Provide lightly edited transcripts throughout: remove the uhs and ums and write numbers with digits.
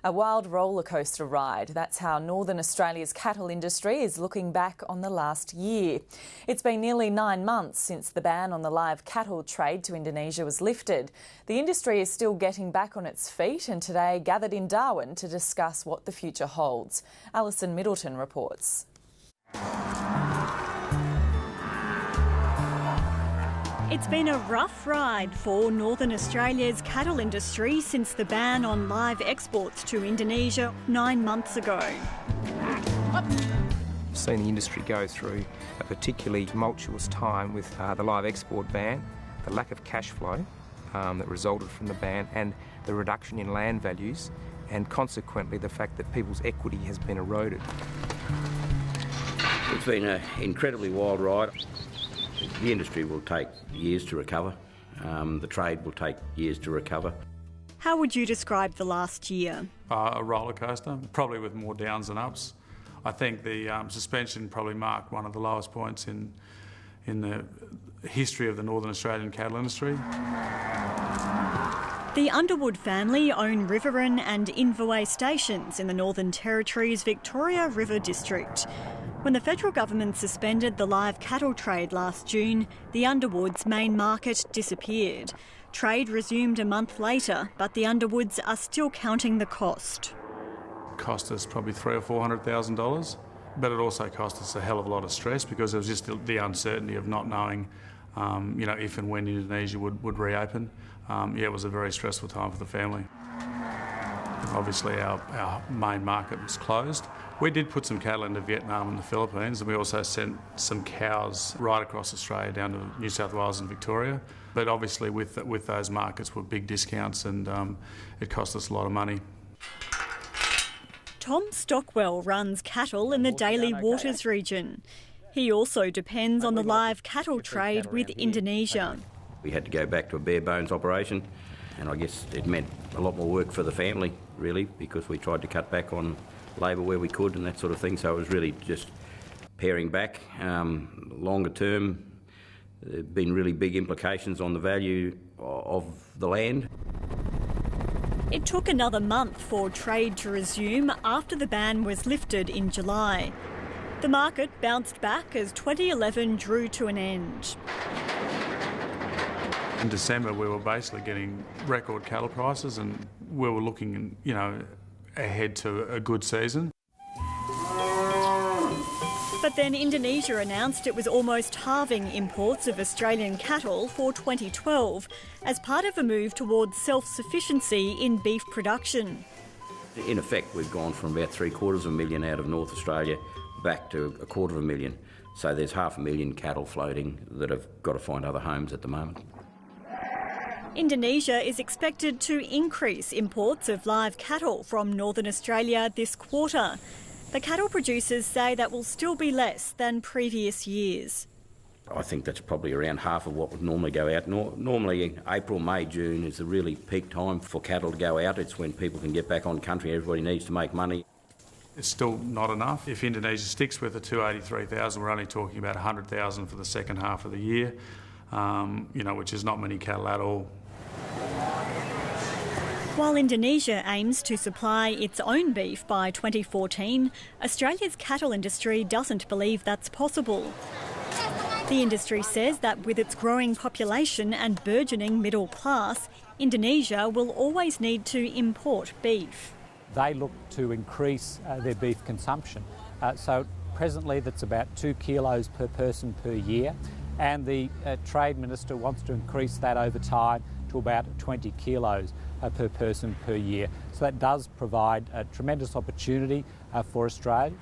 A wild rollercoaster ride. That's how Northern Australia's cattle industry is looking back on the last year. It's been nearly 9 months since the ban on the live cattle trade to Indonesia was lifted. The industry is still getting back on its feet and today gathered in Darwin to discuss what the future holds. Alison Middleton reports. It's been a rough ride for Northern Australia's cattle industry since the ban on live exports to Indonesia 9 months ago. We've seen the industry go through a particularly tumultuous time with the live export ban, the lack of cash flow that resulted from the ban and the reduction in land values, and consequently the fact that people's equity has been eroded. It's been an incredibly wild ride. The industry will take years to recover. The trade will take years to recover. How would you describe the last year? A roller coaster, probably with more downs than ups. I think the suspension probably marked one of the lowest points in the history of the Northern Australian cattle industry. The Underwood family own Riverine and Inverway stations in the Northern Territory's Victoria River District. When the federal government suspended the live cattle trade last June, the Underwoods' main market disappeared. Trade resumed a month later, but the Underwoods are still counting the cost. It cost us probably $300,000 or $400,000, but it also cost us a hell of a lot of stress because there was just the uncertainty of not knowing, if and when Indonesia would reopen. It was a very stressful time for the family. Obviously, our main market was closed. We did put some cattle into Vietnam and the Philippines, and we also sent some cows right across Australia down to New South Wales and Victoria. But obviously, with those markets were big discounts, and it cost us a lot of money. Tom Stockwell runs cattle in the Daly Waters region. He also depends on the live cattle trade with Indonesia. We had to go back to a bare bones operation, and I guess it meant a lot more work for the family, really, because we tried to cut back on labour where we could and that sort of thing. So it was really just paring back. Longer term, there have been really big implications on the value of the land. It took another month for trade to resume after the ban was lifted in July. The market bounced back as 2011 drew to an end. In December, we were basically getting record cattle prices, and we were looking, ahead to a good season. But then Indonesia announced it was almost halving imports of Australian cattle for 2012 as part of a move towards self-sufficiency in beef production. In effect, we've gone from about 750,000 out of North Australia back to 250,000. So there's 500,000 cattle floating that have got to find other homes at the moment. Indonesia is expected to increase imports of live cattle from Northern Australia this quarter. The cattle producers say that will still be less than previous years. I think that's probably around half of what would normally go out. Normally April, May, June is the really peak time for cattle to go out. It's when people can get back on country. Everybody needs to make money. It's still not enough. If Indonesia sticks with the 283,000, we're only talking about 100,000 for the second half of the year, which is not many cattle at all. While Indonesia aims to supply its own beef by 2014, Australia's cattle industry doesn't believe that's possible. The industry says that with its growing population and burgeoning middle class, Indonesia will always need to import beef. They look to increase their beef consumption. So presently that's about 2 kilos per person per year, and the Trade Minister wants to increase that over time to about 20 kilos per person per year. So that does provide a tremendous opportunity for Australia.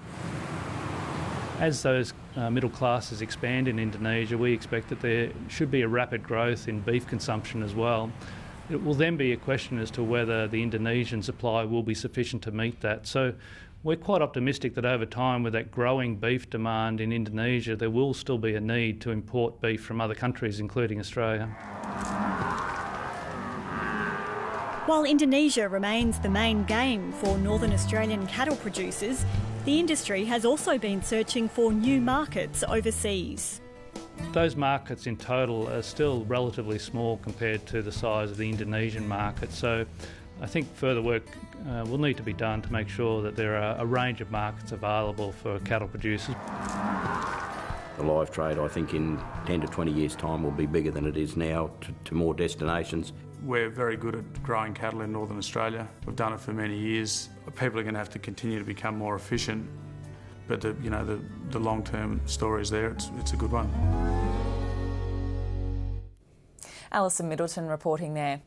As those middle classes expand in Indonesia, we expect that there should be a rapid growth in beef consumption as well. It will then be a question as to whether the Indonesian supply will be sufficient to meet that. So we're quite optimistic that over time, with that growing beef demand in Indonesia, there will still be a need to import beef from other countries, including Australia. While Indonesia remains the main game for Northern Australian cattle producers, the industry has also been searching for new markets overseas. Those markets in total are still relatively small compared to the size of the Indonesian market, so I think further work will need to be done to make sure that there are a range of markets available for cattle producers. The live trade, I think, in 10 to 20 years' time will be bigger than it is now to more destinations. We're very good at growing cattle in Northern Australia. We've done it for many years. People are going to have to continue to become more efficient, but the long-term story is there. It's a good one. Alison Middleton reporting there.